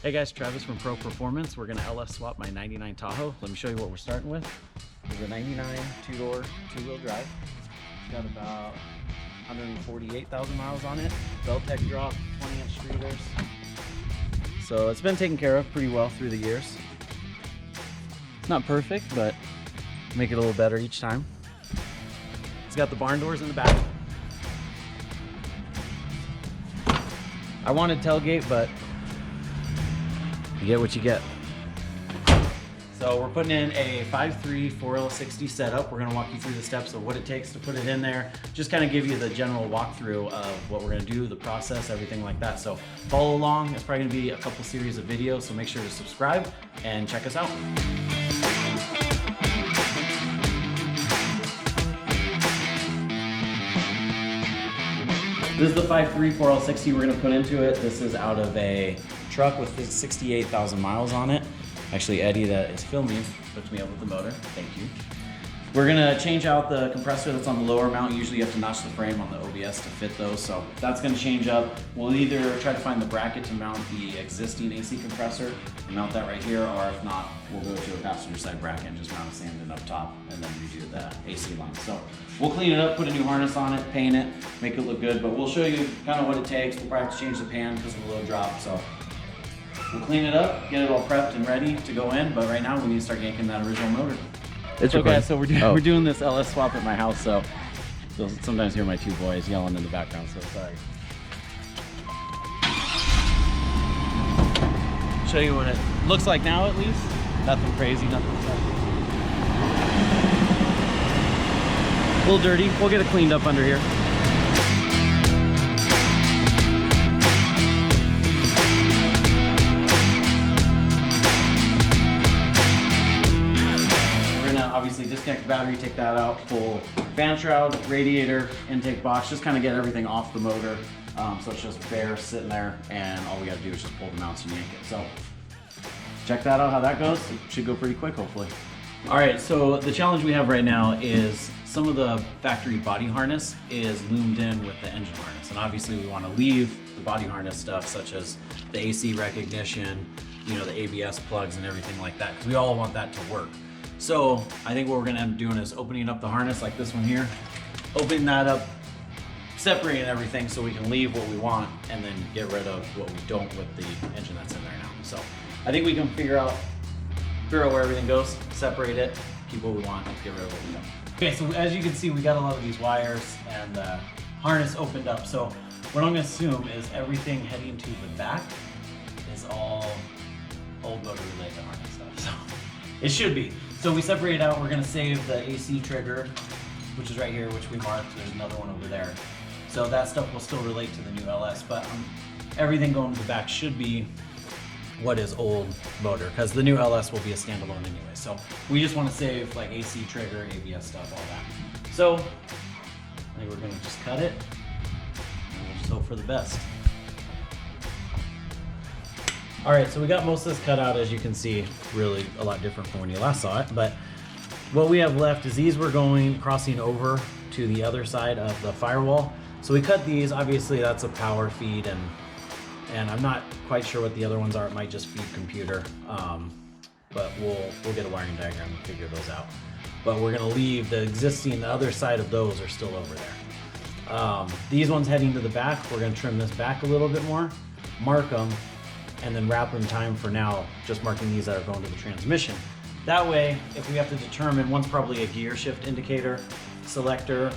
Hey guys, Travis from Pro Performance. We're gonna LS swap my 99 Tahoe. Let me show you what we're starting with. This is a 99 two-door, two-wheel drive. It's got about 148,000 miles on it. Beltec drop, 20-inch streeters. So it's been taken care of pretty well through the years. It's not perfect, but make it a little better each time. It's got the barn doors in the back. I wanted tailgate, but you get what you get. So we're putting in a 5.3 4L60 setup. We're gonna walk you through the steps of what it takes to put it in there. Just kind of give you the general walkthrough of what we're gonna do, the process, everything like that. So follow along. It's probably gonna be a couple series of videos, so make sure to subscribe and check us out. This is the 5.3 4L60 we're gonna put into it. This is out of a truck with 68,000 miles on it. Actually, Eddie that is filming hooked me up with the motor. Thank you. We're gonna change out the compressor that's on the lower mount. Usually you have to notch the frame on the OBS to fit those, so that's gonna change up. We'll either try to find the bracket to mount the existing AC compressor and mount that right here, or if not, we'll go to a passenger side bracket and just mount a stand up top and then redo the AC line. So we'll clean it up, put a new harness on it, paint it, make it look good, but we'll show you kind of what it takes. We'll probably have to change the pan because of the low drop, so we'll clean it up, get it all prepped and ready to go in, but right now we need to start yanking that original motor. It's okay, so we're doing this LS swap at my house, so you'll sometimes hear my two boys yelling in the background, so sorry. Show you what it looks like now at least. Nothing crazy, nothing special. A little dirty, we'll get it cleaned up under here. Obviously disconnect the battery, take that out, pull fan shroud, radiator, intake box, just kind of get everything off the motor. So it's just bare sitting there, and all we got to do is just pull the mounts and yank it. So check that out, how that goes. It should go pretty quick, hopefully. All right, so the challenge we have right now is some of the factory body harness is loomed in with the engine harness. And obviously we want to leave the body harness stuff, such as the AC recognition, you know, the ABS plugs and everything like that, because we all want that to work. So I think what we're gonna end up doing is opening up the harness like this one here, opening that up, separating everything so we can leave what we want and then get rid of what we don't with the engine that's in there now. So I think we can figure out where everything goes, separate it, keep what we want, get rid of what we don't. Okay, so as you can see, we got a lot of these wires and the harness opened up. So what I'm gonna assume is everything heading to the back is all old motor related harness stuff. So it should be. So we separate it out. We're gonna save the AC trigger, which is right here, which we marked. There's another one over there. So that stuff will still relate to the new LS, but everything going to the back should be what is old motor, because the new LS will be a standalone anyway. So we just want to save like AC trigger, ABS stuff, all that. So I think we're gonna just cut it, and we'll just hope for the best. All right, so we got most of this cut out, as you can see, really a lot different from when you last saw it, but what we have left is these we're crossing over to the other side of the firewall. So we cut these, obviously that's a power feed, and I'm not quite sure what the other ones are. It might just feed computer, but we'll get a wiring diagram and figure those out. But we're gonna leave the other side of those are still over there. These ones heading to the back, we're gonna trim this back a little bit more, mark them, and then wrap in time for now, just marking these that are going to the transmission. That way, if we have to determine, one's probably a gear shift indicator selector,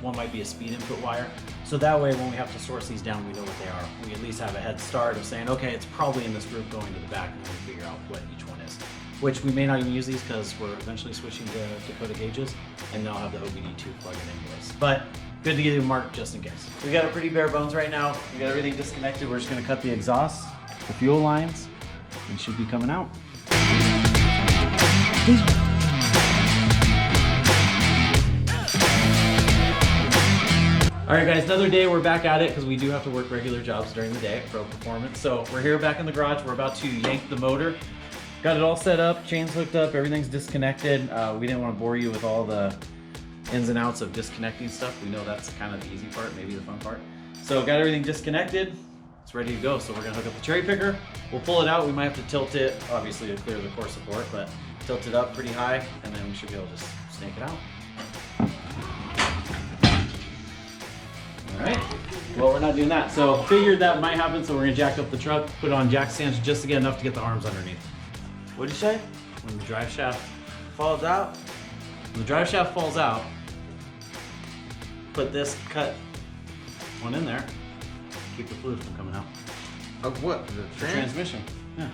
one might be a speed input wire. So that way, when we have to source these down, we know what they are. We at least have a head start of saying, okay, it's probably in this group going to the back, and then we figure out what each one is. Which we may not even use these because we're eventually switching to Dakota gauges, and they'll have the OBD2 plug-in anyways. But good to get them marked just in case. We got a pretty bare bones right now. We got everything disconnected. We're just gonna cut the exhaust, the fuel lines, and should be coming out. All right guys, another day, we're back at it because we do have to work regular jobs during the day at Pro Performance. So we're here back in the garage. We're about to yank the motor. Got it all set up, chains hooked up, everything's disconnected. We didn't want to bore you with all the ins and outs of disconnecting stuff. We know that's kind of the easy part, maybe the fun part. So got everything disconnected. it's ready to go. So we're gonna hook up the cherry picker. We'll pull it out. We might have to tilt it, obviously to clear the core support, but tilt it up pretty high, and then we should be able to just snake it out. All right, well, we're not doing that. So figured that might happen, so we're gonna jack up the truck, put it on jack stands just to get enough to get the arms underneath. What'd you say? When the drive shaft Falls out? When the drive shaft falls out, put this cut one in there, keep the fluid from coming out. Of what? The Transmission. Yeah.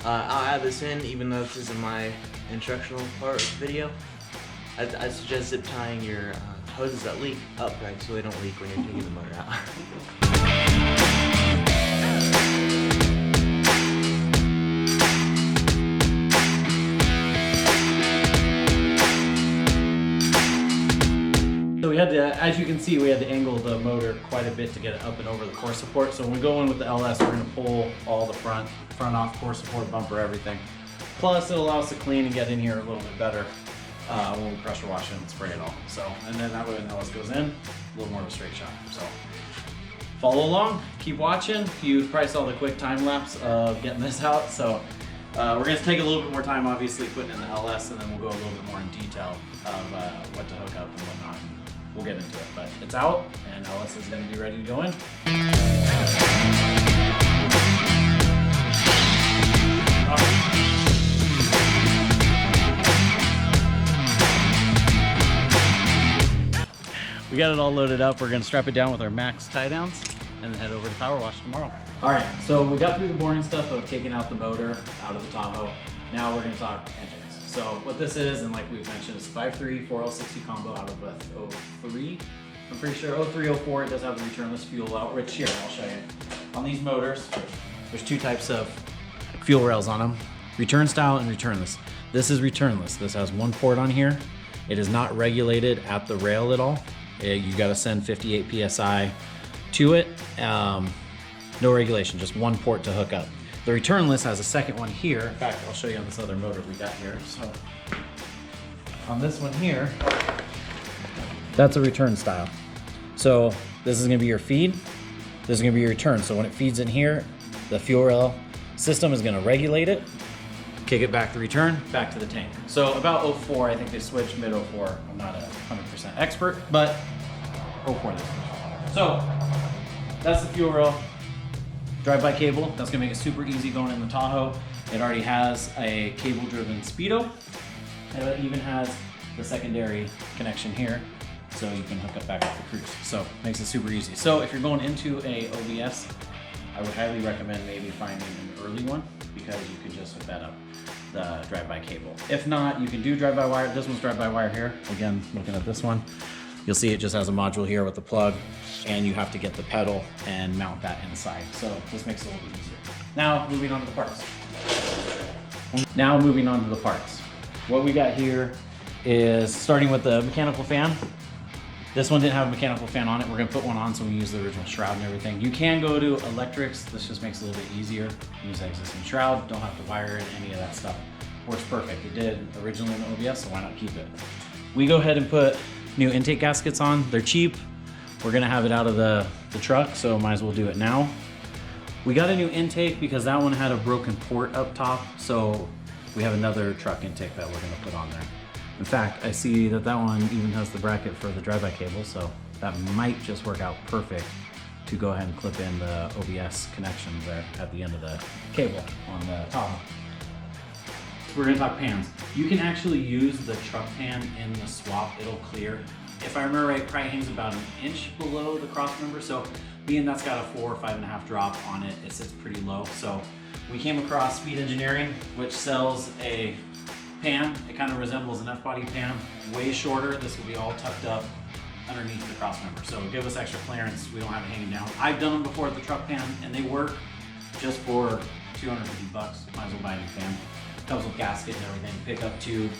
I'll add this in, even though this isn't my instructional part of the video. I suggest zip tying your hoses that leak upright so they don't leak when you're taking the motor out. So we had to, as you can see, we had to angle the motor quite a bit to get it up and over the core support. So when we go in with the LS, we're gonna pull all the front off, core support, bumper, everything. Plus, it'll allow us to clean and get in here a little bit better when we pressure wash it and spray it all. So, and then that way when the LS goes in, a little more of a straight shot. So, follow along, keep watching. You probably saw the quick time lapse of getting this out. So, we're gonna take a little bit more time, obviously, putting in the LS, and then we'll go a little bit more in detail of what to hook up and whatnot. We'll get into it, but it's out, and LS is gonna be ready to go in. We got it all loaded up. We're gonna strap it down with our max tie downs and then head over to power wash tomorrow. All right, so we got through the boring stuff of taking out the motor out of the Tahoe. Now we're gonna talk engines. So what this is, and like we've mentioned, is 5.3 4L60 combo out of a 03. I'm pretty sure 03, 04, it does have the returnless fuel outreach here. I'll show you. On these motors, there's two types of fuel rails on them. Return style and returnless. This is returnless. This has one port on here. It is not regulated at the rail at all. You gotta send 58 PSI to it. No regulation, just one port to hook up. The returnless has a second one here. In fact, I'll show you on this other motor we got here. So on this one here, that's a return style. So this is gonna be your feed. This is gonna be your return. So when it feeds in here, the fuel rail system is gonna regulate it, kick it back to return, back to the tank. So about 04, I think they switched mid 04. I'm not a 100% expert, but 04 they switched. So that's the fuel rail. Drive-by cable, that's gonna make it super easy going in the Tahoe. It already has a cable-driven speedo, and it even has the secondary connection here, so you can hook up back up the cruise. So makes it super easy. So if you're going into a OBS, I would highly recommend maybe finding an early one, because you can just hook that up, the drive-by cable. If not, you can do drive-by wire. This one's drive-by wire here. Again, looking at this one, you'll see it just has a module here with the plug, and you have to get the pedal and mount that inside. So this makes it a little bit easier. Now, moving on to the parts. What we got here is starting with the mechanical fan. This one didn't have a mechanical fan on it. We're gonna put one on, so we use the original shroud and everything. You can go to electrics. This just makes it a little bit easier. Use that existing shroud, don't have to wire it, any of that stuff. Works perfect. It did originally in the OBS, so why not keep it? We go ahead and put new intake gaskets on. They're cheap. We're gonna have it out of the truck, so might as well do it now. We got a new intake because that one had a broken port up top, so we have another truck intake that we're gonna put on there. In fact, I see that that one even has the bracket for the drive-by cable, so that might just work out perfect to go ahead and clip in the OBS connections there at the end of the cable on the top. We're gonna talk pans. You can actually use the truck pan in the swap, it'll clear. If I remember right, probably hangs about an inch below the cross member, so being that's got a 4 or 5.5 drop on it, it sits pretty low. So we came across Speed Engineering, which sells a pan. It kind of resembles an F-body pan, way shorter. This will be all tucked up underneath the cross member. So give us extra clearance, we don't have it hanging down. I've done them before at the truck pan, and they work just for 250 bucks. Might as well buy a new fan. Comes with gasket and everything, pickup tube.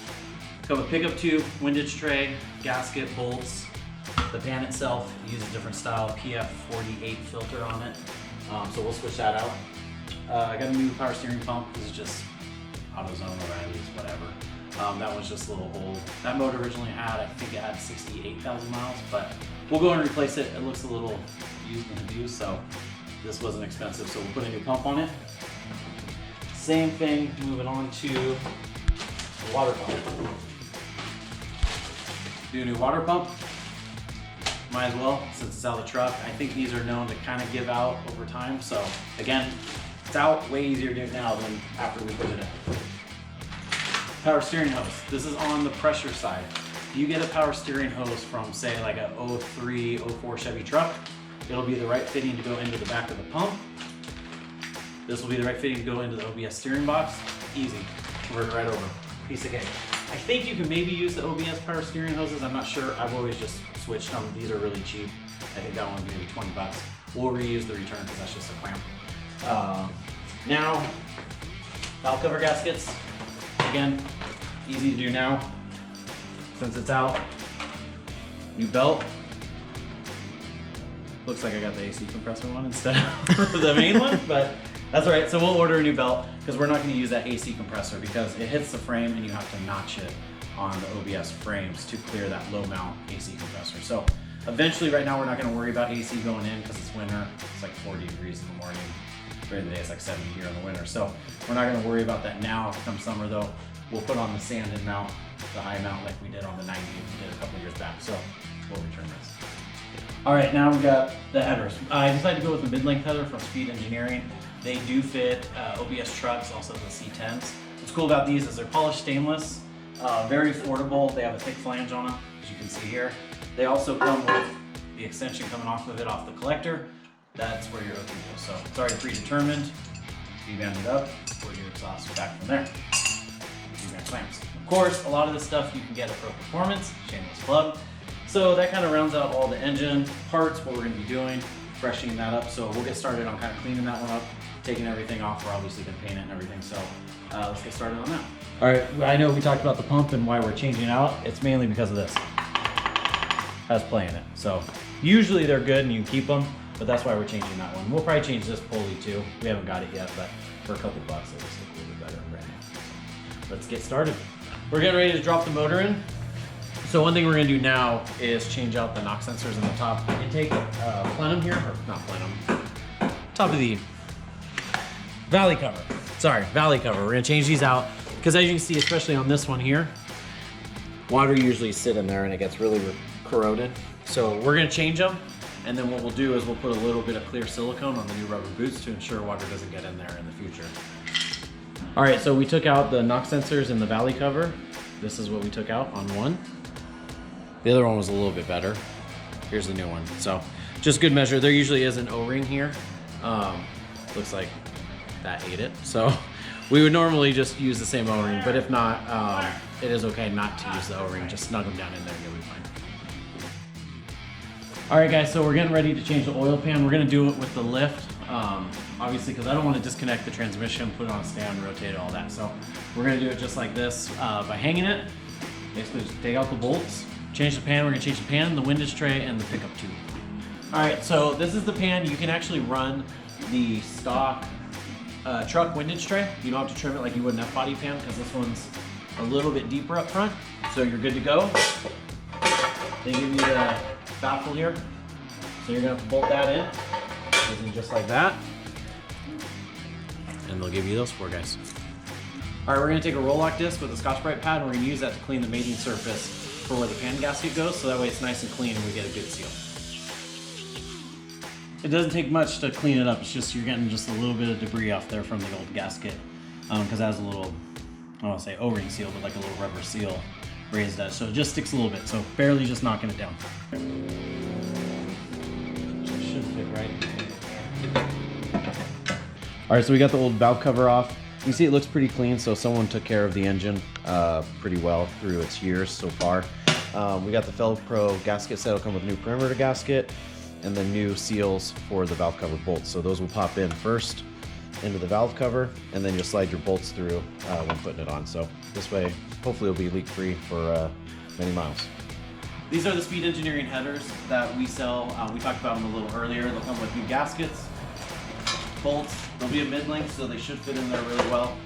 Come with pickup tube, windage tray, gasket, bolts. The pan itself, use a different style PF48 filter on it. So we'll switch that out. I got a new power steering pump. This is just AutoZone, O'Reilly's, whatever. That one's just a little old. That motor originally had, I think it had 68,000 miles, but we'll go and replace it. It looks a little used and abused, so this wasn't expensive, so we'll put a new pump on it. Same thing, moving on to the water pump. Do a new water pump. Might as well, since it's out of the truck. I think these are known to kind of give out over time, so again, it's out, way easier to do it now than after we put it in. Power steering hose. This is on the pressure side. If you get a power steering hose from, say, like a 03, 04 Chevy truck, it'll be the right fitting to go into the back of the pump. This will be the right fitting to go into the OBS steering box. Easy, convert it right over. Piece of cake. I think you can maybe use the OBS power steering hoses. I'm not sure. I've always just switched them. These are really cheap. I think that one's maybe 20 bucks. We'll reuse the return because that's just a clamp. Now, valve cover gaskets. Again, easy to do now since it's out. New belt. Looks like I got the AC compressor one instead of the main one, but that's all right. So we'll order a new belt because we're not going to use that AC compressor because it hits the frame and you have to notch it on the OBS frames to clear that low mount AC compressor. So eventually, right now, we're not going to worry about AC going in because it's winter. It's like 40 degrees in the morning. During the day, it's like 70 here in the winter. So we're not going to worry about that now. Come summer, though, we'll put on the sand and mount, the high mount like we did on the 90 we did a couple years back. So we'll return this. All right, now we've got the headers. I decided to go with the mid-length header from Speed Engineering. They do fit OBS trucks, also the C10s. What's cool about these is they're polished stainless, very affordable. They have a thick flange on them, as you can see here. They also come with the extension coming off of it off the collector. That's where your opening goes. So it's already predetermined. You band it up, put your exhaust back from there. You got clamps. Of course, a lot of this stuff you can get at Pro Performance, shameless plug. So that kind of rounds out all the engine parts, what we're going to be doing, freshening that up. So we'll get started on kind of cleaning that one up, taking everything off. We're obviously going to paint it and everything. So let's get started on that. All right, I know we talked about the pump and why we're changing out. It's mainly because of this. Has play in it. So usually they're good and you can keep them, but that's why we're changing that one. We'll probably change this pulley too. We haven't got it yet, but for a couple bucks, it just looks a little bit better and brand new. So let's get started. We're getting ready to drop the motor in. So one thing we're gonna do now is change out the knock sensors in the top intake plenum here, or not plenum, top of the valley cover. Sorry, valley cover. We're gonna change these out because as you can see, especially on this one here, water usually sit in there and it gets really corroded. So we're gonna change them, and then what we'll do is we'll put a little bit of clear silicone on the new rubber boots to ensure water doesn't get in there in the future. All right, so we took out the knock sensors in the valley cover. This is what we took out on one. The other one was a little bit better. Here's the new one. So just good measure. There usually is an O-ring here. Looks like that ate it. So we would normally just use the same O-ring, but if not, it is okay not to use the O-ring. Just snug them down in there and you'll be fine. All right, guys, so we're getting ready to change the oil pan. We're gonna do it with the lift, obviously, because I don't want to disconnect the transmission, put it on a stand, rotate it, all that. So we're gonna do it just like this by hanging it. Basically, just take out the bolts, change the pan. We're gonna change the pan, the windage tray, and the pickup tube. All right, so this is the pan. You can actually run the stock truck windage tray. You don't have to trim it like you would an F-body pan because this one's a little bit deeper up front. So you're good to go. They give you the baffle here. So you're gonna have to bolt that in. Goes in just like that. And they'll give you those 4 guys. All right, we're gonna take a roll-lock disc with a Scotch-Brite pad, and we're gonna use that to clean the mating surface for where the pan gasket goes, so that way it's nice and clean and we get a good seal. It doesn't take much to clean it up. It's just you're getting just a little bit of debris off there from the old gasket, because it has a little, I don't want to say O-ring seal, but like a little rubber seal raised edge. So it just sticks a little bit. So barely just knocking it down. It should fit right. All right, so we got the old valve cover off. You can see it looks pretty clean, so someone took care of the engine pretty well through its years so far. We got the Velcro gaskets that'll come with new perimeter gasket and the new seals for the valve cover bolts. So those will pop in first into the valve cover, and then you'll slide your bolts through when putting it on. So this way, hopefully it'll be leak-free for many miles. These are the Speed Engineering headers that we sell. We talked about them a little earlier. They'll come with new gaskets, bolts. They'll be a mid-length, so they should fit in there really well.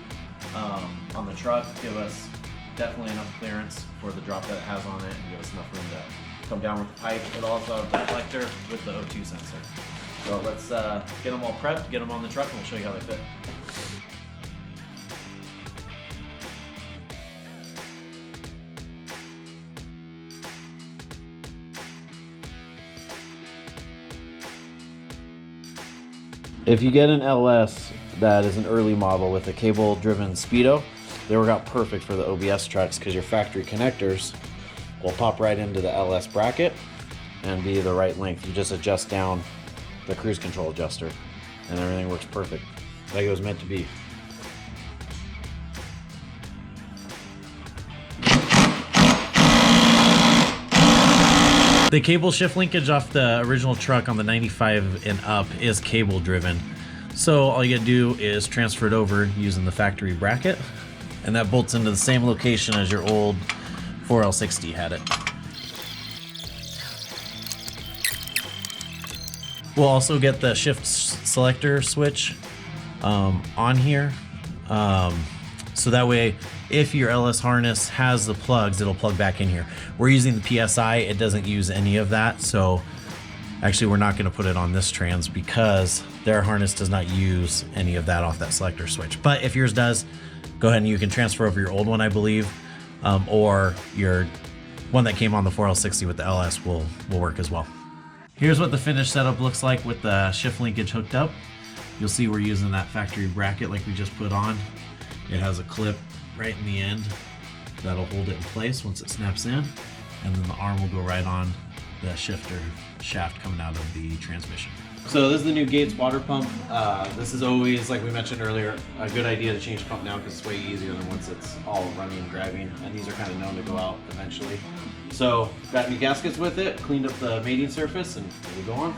on the truck, give us definitely enough clearance for the drop that it has on it, and give us enough room to come down with the pipe. It'll also have the deflector with the O2 sensor. So let's get them all prepped, get them on the truck, and we'll show you how they fit. If you get an LS that is an early model with a cable-driven speedo, they work out perfect for the OBS trucks because your factory connectors will pop right into the LS bracket and be the right length. You just adjust down the cruise control adjuster and everything works perfect like it was meant to be. The cable shift linkage off the original truck on the 95 and up is cable driven. So all you gotta do is transfer it over using the factory bracket, and that bolts into the same location as your old 4L60 had it. We'll also get the shift selector switch on here. So that way, if your LS harness has the plugs, it'll plug back in here. We're using the PSI, it doesn't use any of that. So actually we're not gonna put it on this trans because their harness does not use any of that off that selector switch. But if yours does, go ahead and you can transfer over your old one, I believe, or your one that came on the 4L60 with the LS will work as well. Here's what the finished setup looks like with the shift linkage hooked up. You'll see we're using that factory bracket like we just put on. It has a clip right in the end that'll hold it in place once it snaps in, and then the arm will go right on the shifter shaft coming out of the transmission. So this is the new Gates water pump. This is always, like we mentioned earlier, a good idea to change pump now because it's way easier than once it's all running and driving, and these are kind of known to go out eventually. So got new gaskets with it, cleaned up the mating surface, and here we go on.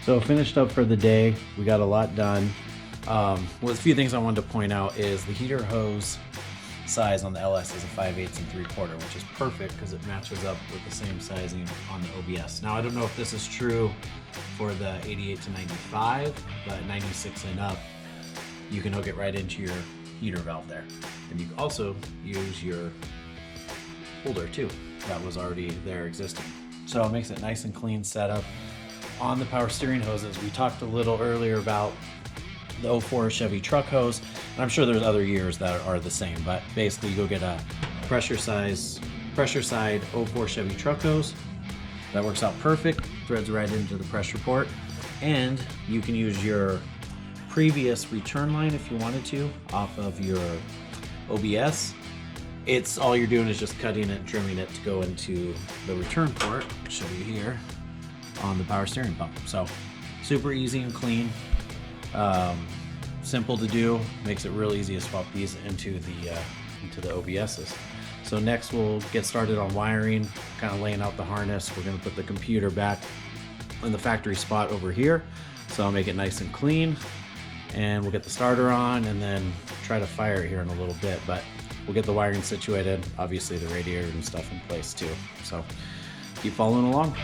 So finished up for the day, we got a lot done. Well, a few things I wanted to point out is the heater hose size on the LS is a 5/8 and 3/4, which is perfect because it matches up with the same sizing on the OBS. Now I don't know if this is true for the 88 to 95, but 96 and up, you can hook it right into your heater valve there. And you can also use your holder too, that was already there existing. So it makes it nice and clean setup. On the power steering hoses, we talked a little earlier about the 04 Chevy truck hose, and I'm sure there's other years that are the same, but basically you go get a pressure side 04 Chevy truck hose. That works out perfect, threads right into the pressure port, and you can use your previous return line if you wanted to off of your OBS. It's all you're doing is just cutting it and trimming it to go into the return port. I'll show you here on the power steering pump. So super easy and clean, simple to do, makes it real easy to swap these into the OBSs. So next we'll get started on wiring, kind of laying out the harness. We're going to put the computer back in the factory spot over here, so I'll make it nice and clean, and we'll get the starter on and then try to fire it here in a little bit, but we'll get the wiring situated, obviously the radiator and stuff in place too. So keep following along.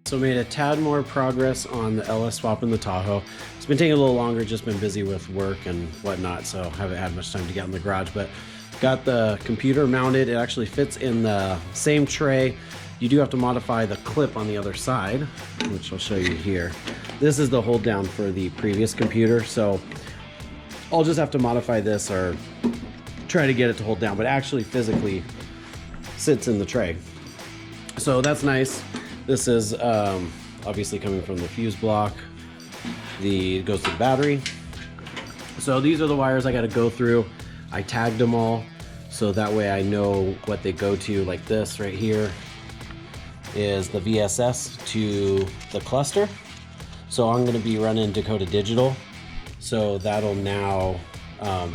So made a tad more progress on the LS swap in the Tahoe. It's been taking a little longer, just been busy with work and whatnot, so haven't had much time to get in the garage, but got the computer mounted. It actually fits in the same tray. You do have to modify the clip on the other side, which I'll show you here. This is the hold down for the previous computer, so I'll just have to modify this or try to get it to hold down, but actually physically sits in the tray. So that's nice. This is obviously coming from the fuse block. It goes to the battery. So these are the wires I got to go through. I tagged them all so that way I know what they go to. Like this right here is the VSS to the cluster. So I'm going to be running Dakota Digital. So that'll now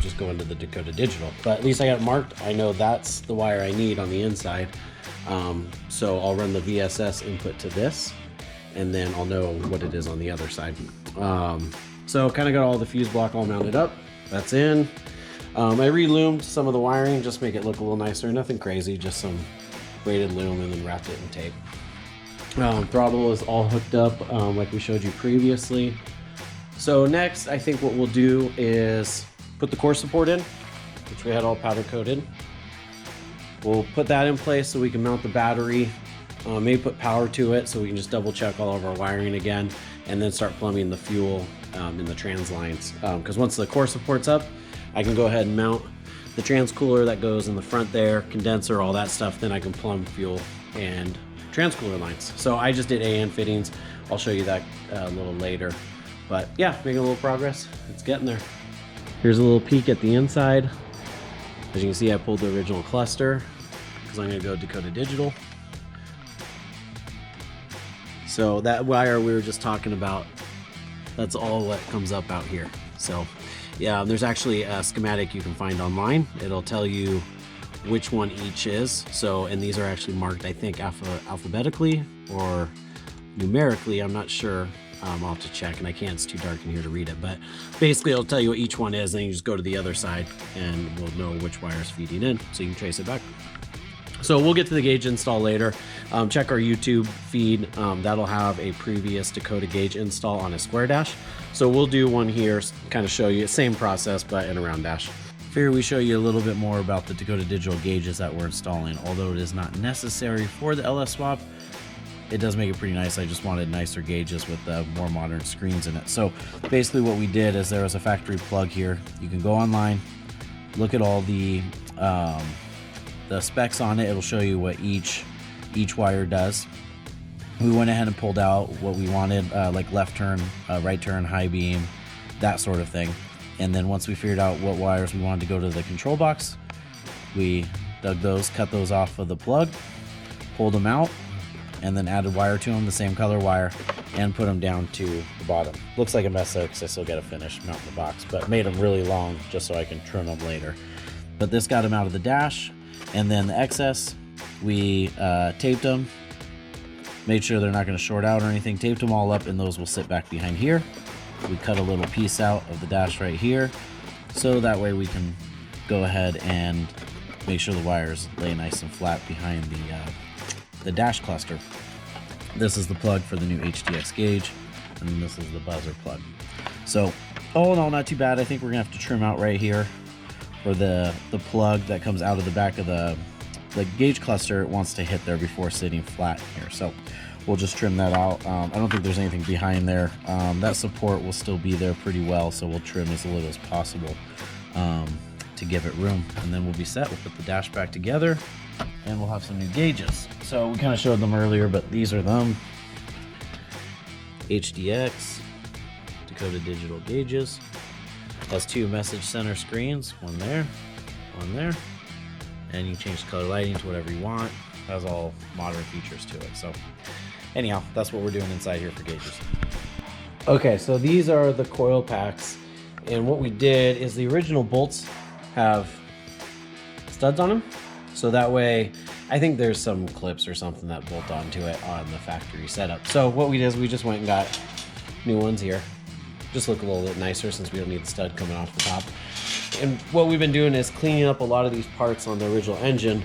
just go into the Dakota Digital. But at least I got it marked. I know that's the wire I need on the inside. So I'll run the VSS input to this, and then I'll know what it is on the other side. So kind of got all the fuse block all mounted up. That's in. I re-loomed some of the wiring just to make it look a little nicer. Nothing crazy, just some braided loom, and then wrapped it in tape. Throttle is all hooked up like we showed you previously. So next, I think what we'll do is put the core support in, which we had all powder coated. We'll put that in place so we can mount the battery, maybe put power to it so we can just double check all of our wiring again, and then start plumbing the fuel in the trans lines. Because once the core support's up, I can go ahead and mount the trans cooler that goes in the front there, condenser, all that stuff. Then I can plumb fuel and trans cooler lines. So I just did AN fittings. I'll show you that a little later. But yeah, making a little progress. It's getting there. Here's a little peek at the inside. As you can see, I pulled the original cluster because I'm going to go Dakota Digital. So that wire we were just talking about, that's all what comes up out here. So yeah, there's actually a schematic you can find online. It'll tell you which one each is. So, and these are actually marked, I think, alphabetically or numerically. I'm not sure. I'll have to check, and I can't. It's too dark in here to read it. But basically, it'll tell you what each one is, and you just go to the other side, and we'll know which wire is feeding in, so you can trace it back. So we'll get to the gauge install later. Check our YouTube feed. That'll have a previous Dakota gauge install on a square dash. So we'll do one here, kind of show you, same process, but in a round dash. Here we show you a little bit more about the Dakota Digital gauges that we're installing. Although it is not necessary for the LS swap, it does make it pretty nice. I just wanted nicer gauges with more modern screens in it. So basically what we did is there was a factory plug here. You can go online, look at all the specs on it. It'll show you what each wire does. We went ahead and pulled out what we wanted, like left turn, right turn, high beam, that sort of thing. And then once we figured out what wires we wanted to go to the control box, we dug those, cut those off of the plug, pulled them out, and then added wire to them, the same color wire, and put them down to the bottom. Looks like a mess there because I still got to finish mounting the box, but made them really long just so I can trim them later. But this got them out of the dash, and then the excess, we taped them, made sure they're not going to short out or anything, taped them all up, and those will sit back behind here. We cut a little piece out of the dash right here, so that way we can go ahead and make sure the wires lay nice and flat behind the dash cluster. This is the plug for the new HDX gauge, and then this is the buzzer plug. So all in all, not too bad. I think we're gonna have to trim out right here for the plug that comes out of the back of the gauge cluster. It wants to hit there before sitting flat here, so we'll just trim that out. I don't think there's anything behind there. That support will still be there pretty well, so we'll trim as little as possible to give it room, and then we'll be set. We'll put the dash back together, and we'll have some new gauges. So we kind of showed them earlier, but these are them. HDX, Dakota Digital gauges. Has two message center screens, one there, and you can change the color lighting to whatever you want. Has all modern features to it. So anyhow, that's what we're doing inside here for gauges. Okay, so these are the coil packs, and what we did is the original bolts have studs on them, so that way, I think there's some clips or something that bolt onto it on the factory setup. So what we did is we just went and got new ones here. Just look a little bit nicer since we don't need the stud coming off the top. And what we've been doing is cleaning up a lot of these parts on the original engine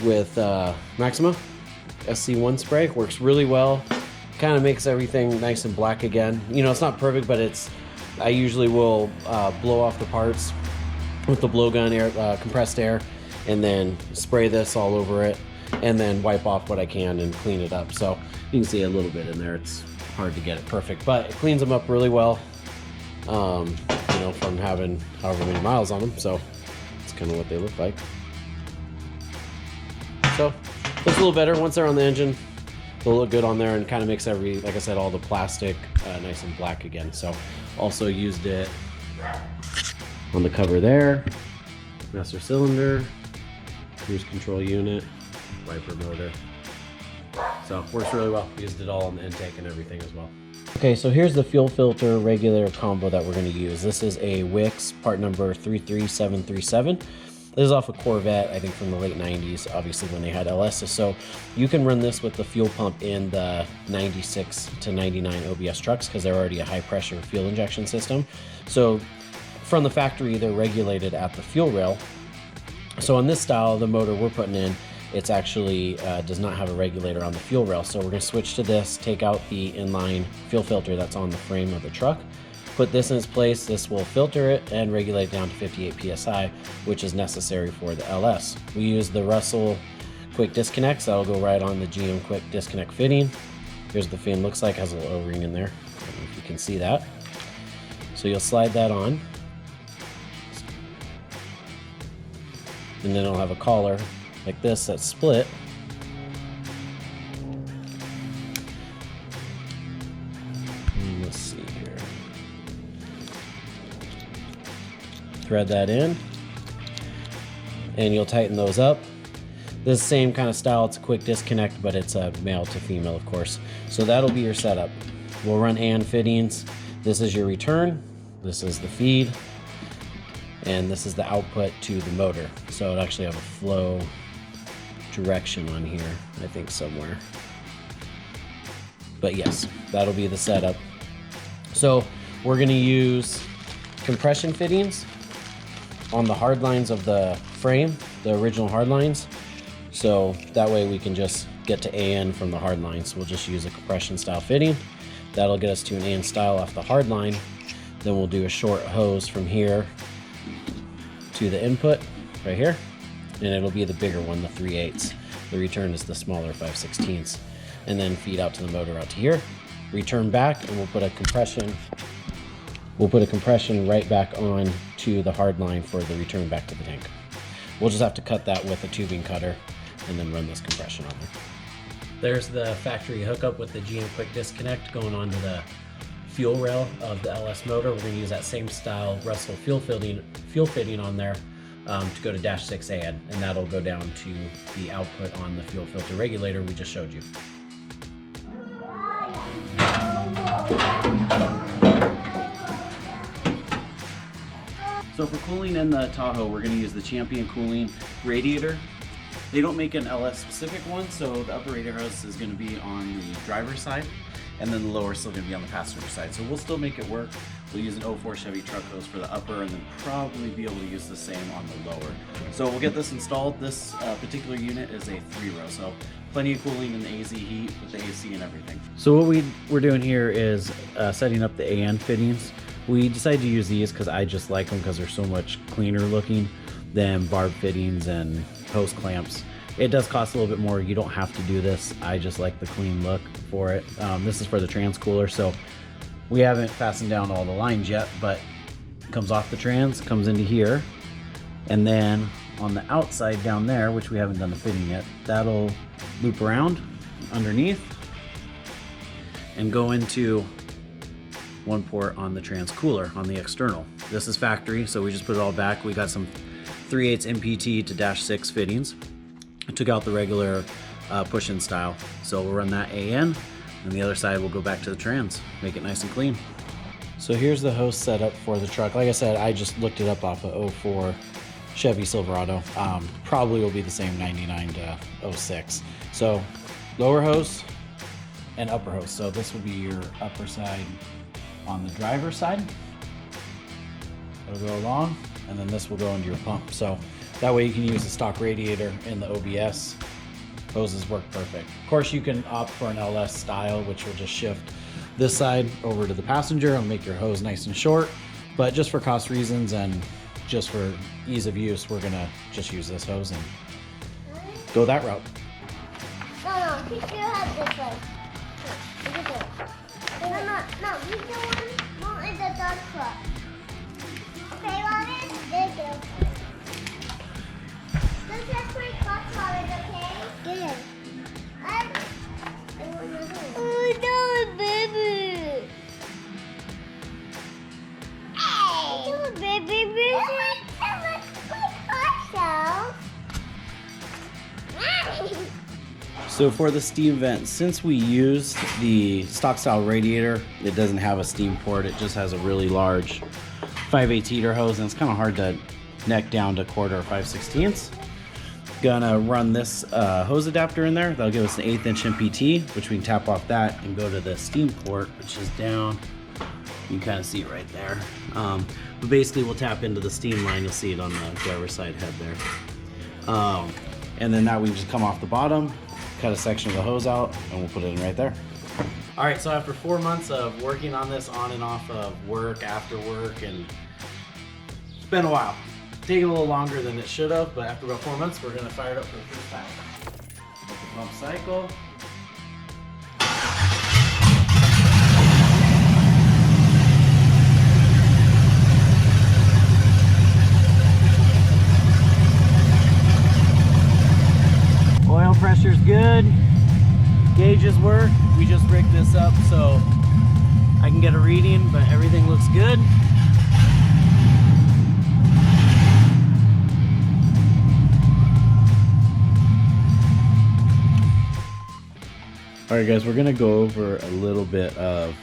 with Maxima SC1 spray. Works really well. Kind of makes everything nice and black again. You know, it's not perfect, but I usually will blow off the parts with the blowgun air, compressed air, and then spray this all over it, and then wipe off what I can and clean it up. So you can see a little bit in there. It's hard to get it perfect, but it cleans them up really well. You know, from having however many miles on them. So it's kind of what they look like. So looks a little better once they're on the engine. They'll look good on there, and kind of makes like I said, all the plastic nice and black again. So also used it on the cover there, master cylinder, cruise control unit, wiper motor. So works really well. Used it all on the intake and everything as well. Okay, so here's the fuel filter regulator combo that we're going to use. This is a Wix part number 33737. This is off a Corvette, I think from the late 90s, obviously when they had LSs. So you can run this with the fuel pump in the 96 to 99 OBS trucks because they're already a high pressure fuel injection system. So from the factory, they're regulated at the fuel rail. So on this style, the motor we're putting in, it's actually does not have a regulator on the fuel rail. So we're gonna switch to this, take out the inline fuel filter that's on the frame of the truck, put this in its place. This will filter it and regulate it down to 58 PSI, which is necessary for the LS. We use the Russell quick disconnects. That'll go right on the GM quick disconnect fitting. Here's what the fin looks like, has a little O-ring in there. I don't know if you can see that. So you'll slide that on. And then it'll have a collar like this that's split. Let's see here. Thread that in, and you'll tighten those up. This same kind of style, it's a quick disconnect, but it's a male to female, of course. So that'll be your setup. We'll run AN fittings. This is your return, this is the feed, and this is the output to the motor. So it'll actually have a flow direction on here, I think somewhere. But yes, that'll be the setup. So we're gonna use compression fittings on the hard lines of the frame, the original hard lines. So that way we can just get to AN from the hard lines. We'll just use a compression style fitting. That'll get us to an AN style off the hard line. Then we'll do a short hose from here to the input right here. And it'll be the bigger one, the 3/8. The return is the smaller 5/16. And then feed out to the motor out to here. Return back, and we'll put a compression right back on to the hard line for the return back to the tank. We'll just have to cut that with a tubing cutter and then run this compression on there. There's the factory hookup with the GM quick disconnect going onto the fuel rail of the LS motor. We're going to use that same style Russell fuel fitting on there to go to -6 AN, and that'll go down to the output on the fuel filter regulator we just showed you. So for cooling in the Tahoe, we're going to use the Champion Cooling Radiator. They don't make an LS specific one, so the upper radiator hose is going to be on the driver's side, and then the lower is still going to be on the passenger side. So we'll still make it work. We'll use an 04 Chevy truck hose for the upper, and then probably be able to use the same on the lower. So we'll get this installed. This particular unit is a 3-row, so plenty of cooling in the AZ heat with the AC and everything. So what we're doing here is setting up the AN fittings. We decided to use these because I just like them because they're so much cleaner looking than barb fittings and hose clamps. It does cost a little bit more. You don't have to do this. I just like the clean look for it. This is for the trans cooler, so we haven't fastened down all the lines yet, but it comes off the trans, comes into here, and then on the outside down there, which we haven't done the fitting yet, that'll loop around underneath and go into one port on the trans cooler on the external. This is factory, so we just put it all back. We got some 3/8 MPT to -6 fittings. I took out the regular push-in style, so we'll run that AN, and the other side will go back to the trans, make it nice and clean. So here's the hose setup for the truck. Like I said, I just looked it up off of 04 Chevy Silverado. Probably will be the same 99 to 06. So lower hose and upper hose. So this will be your upper side on the driver's side. It'll go along, and then this will go into your pump. So that way you can use the stock radiator in the OBS. Hoses work perfect. Of course, you can opt for an LS style, which will just shift this side over to the passenger and make your hose nice and short. But just for cost reasons and just for ease of use, we're gonna just use this hose and go that route. No, you still have this one. No, you still want in the dog club. Okay, Robin? There you go. Don't just put box on it, okay? Good. Oh, no, baby. Hey! No, baby, baby. So for the steam vent, since we used the stock style radiator, it doesn't have a steam port. It just has a really large 5/8 heater hose, and it's kind of hard to neck down to 1/4 or 5/16. Gonna run this hose adapter in there. That'll give us an 1/8 inch MPT, which we can tap off that and go to the steam port, which is down. You can kind of see it right there. But basically we'll tap into the steam line. You'll see it on the driver's side head there. And then that we just come off the bottom, cut a section of the hose out, and we'll put it in right there. All right, so after 4 months of working on this on and off of work, after work, and it's been a while. Taking a little longer than it should have, but after about 4 months, we're gonna fire it up for the first time. Let the pump cycle. Oil pressure's good. Gauges work. We just rigged this up so I can get a reading, but everything looks good. All right, guys, we're gonna go over a little bit of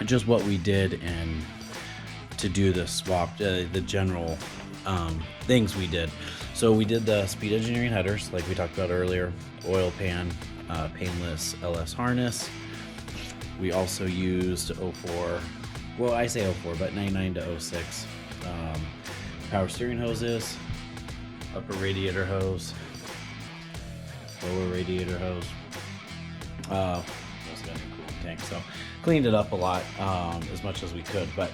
just what we did and to do the swap, the general things we did. So we did the speed engineering headers, like we talked about earlier, oil pan, painless LS harness. We also used 04, well, I say 04, but 99 to 06 power steering hoses, upper radiator hose, lower radiator hose. Also got a coolant tank, so cleaned it up a lot, as much as we could, but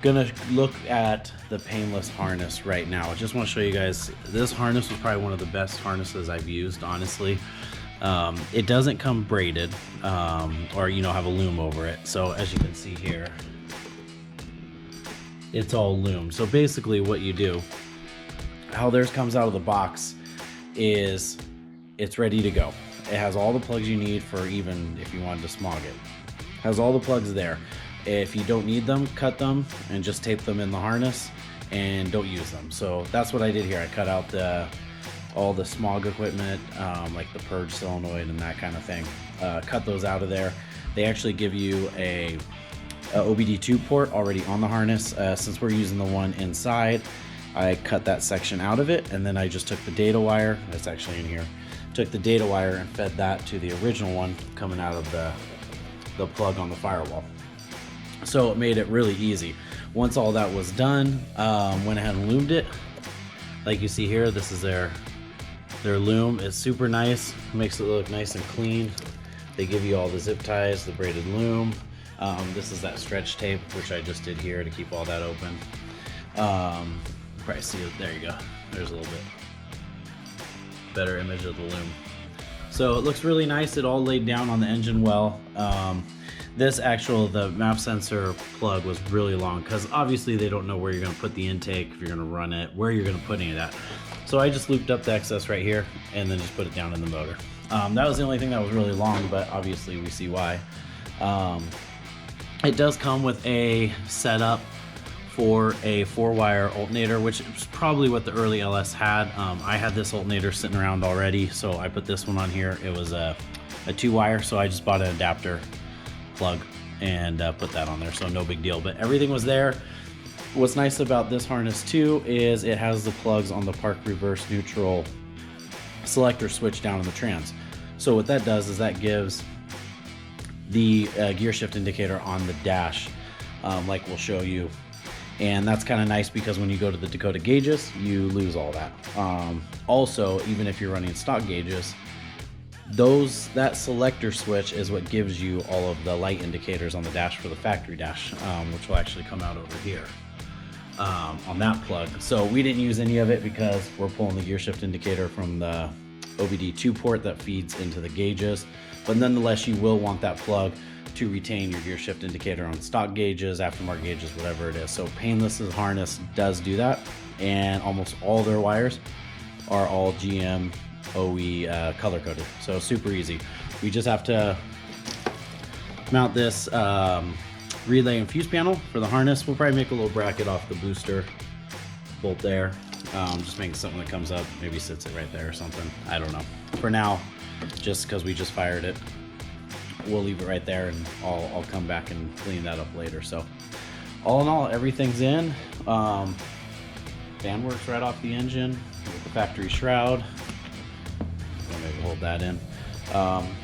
gonna look at the painless harness right now. I just want to show you guys, this harness was probably one of the best harnesses I've used, honestly. It doesn't come braided, or have a loom over it. So as you can see here, it's all loom. So basically what you do, how theirs comes out of the box is it's ready to go. It has all the plugs you need for even if you wanted to smog it. Has all the plugs there. If you don't need them, cut them and just tape them in the harness and don't use them. So that's what I did here. I cut out all the smog equipment, like the purge solenoid and that kind of thing. Cut those out of there. They actually give you a OBD2 port already on the harness. Since we're using the one inside, I cut that section out of it, and then I just took the data wire, that's actually in here, took the data wire and fed that to the original one coming out of the plug on the firewall. So it made it really easy. Once all that was done, went ahead and loomed it. Like you see here, this is their loom. It's super nice, makes it look nice and clean. They give you all the zip ties, the braided loom. This is that stretch tape, which I just did here to keep all that open. Probably see it, there you go. There's a little bit better image of the loom. So it looks really nice. It all laid down on the engine well. The MAP sensor plug was really long because obviously they don't know where you're going to put the intake, if you're going to run it, where you're going to put any of that. So I just looped up the excess right here and then just put it down in the motor. That was the only thing that was really long, but obviously we see why. It does come with a setup for a 4-wire alternator, which is probably what the early LS had. I had this alternator sitting around already, so I put this one on here. It was a 2-wire, so I just bought an adapter plug and put that on there, so no big deal, but everything was there. What's nice about this harness too is it has the plugs on the park reverse neutral selector switch down in the trans. So what that does is that gives the gear shift indicator on the dash, like we'll show you, and that's kind of nice because when you go to the Dakota gauges, you lose all that. Also, even if you're running stock gauges, that selector switch is what gives you all of the light indicators on the dash for the factory dash, which will actually come out over here on that plug. So we didn't use any of it because we're pulling the gear shift indicator from the OBD2 port that feeds into the gauges, but nonetheless you will want that plug to retain your gear shift indicator on stock gauges, aftermarket gauges, whatever it is. So Painless's harness does do that, and almost all their wires are all GM OE color coded, so super easy. We just have to mount this relay and fuse panel for the harness. We'll probably make a little bracket off the booster bolt there, just make something that comes up, maybe sits it right there or something, I don't know. For now, just because we just fired it, we'll leave it right there, and I'll come back and clean that up later. So all in all, everything's in. Fan works right off the engine with the factory shroud. Maybe hold that in.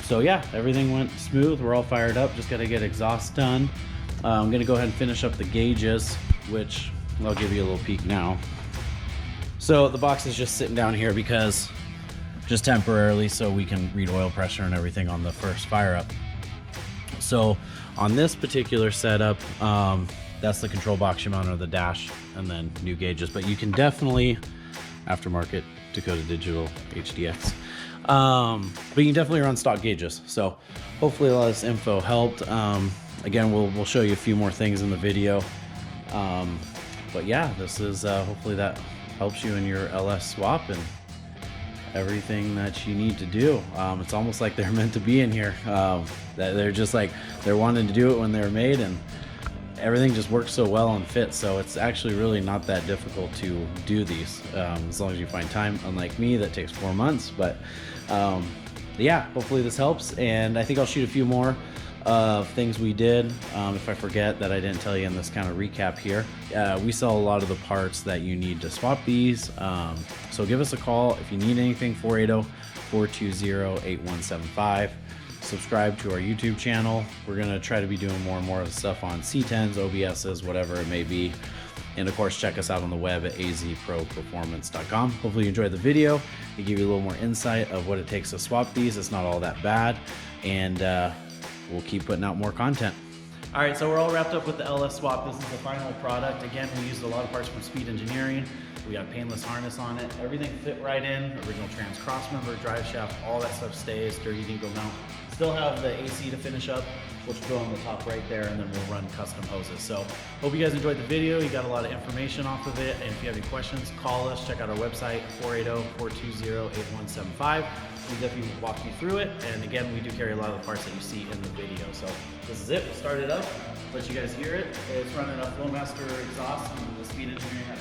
So yeah, everything went smooth. We're all fired up. Just got to get exhaust done. I'm gonna go ahead and finish up the gauges, which I'll give you a little peek now. So the box is just sitting down here because just temporarily, so we can read oil pressure and everything on the first fire up. So on this particular setup, that's the control box you mount on the dash, and then new gauges. But you can definitely aftermarket Dakota Digital HDX. But you can definitely run stock gauges. So hopefully a lot of this info helped. Again, we'll show you a few more things in the video. But yeah, this is hopefully that helps you in your LS swap and everything that you need to do. It's almost like they're meant to be in here. That they're just like, they're wanting to do it when they were made, and everything just works so well and fits. So it's actually really not that difficult to do these, as long as you find time, unlike me that takes 4 months. But yeah, hopefully this helps, and I think I'll shoot a few more things we did. If I forget that I didn't tell you in this kind of recap here, we sell a lot of the parts that you need to swap these. So give us a call if you need anything. 480-420-8175. Subscribe to our YouTube channel. We're gonna try to be doing more and more of the stuff on C10s, OBSs, whatever it may be. And of course, check us out on the web at azproperformance.com. Hopefully you enjoyed the video. It gave you a little more insight of what it takes to swap these. It's not all that bad. And we'll keep putting out more content. All right, so we're all wrapped up with the LS swap. This is the final product. Again, we used a lot of parts from Speed Engineering. We got painless harness on it. Everything fit right in. Original trans cross member, drive shaft, all that stuff stays. Dirty didn't go mount. Still have the AC to finish up, which will go on the top right there, and then we'll run custom hoses. So hope you guys enjoyed the video. You got a lot of information off of it. And if you have any questions, call us. Check out our website, 480-420-8175. We definitely walk you through it. And again, we do carry a lot of the parts that you see in the video. So this is it. We'll start it up. Let you guys hear it. It's running a Flowmaster exhaust on the Speed Engineering.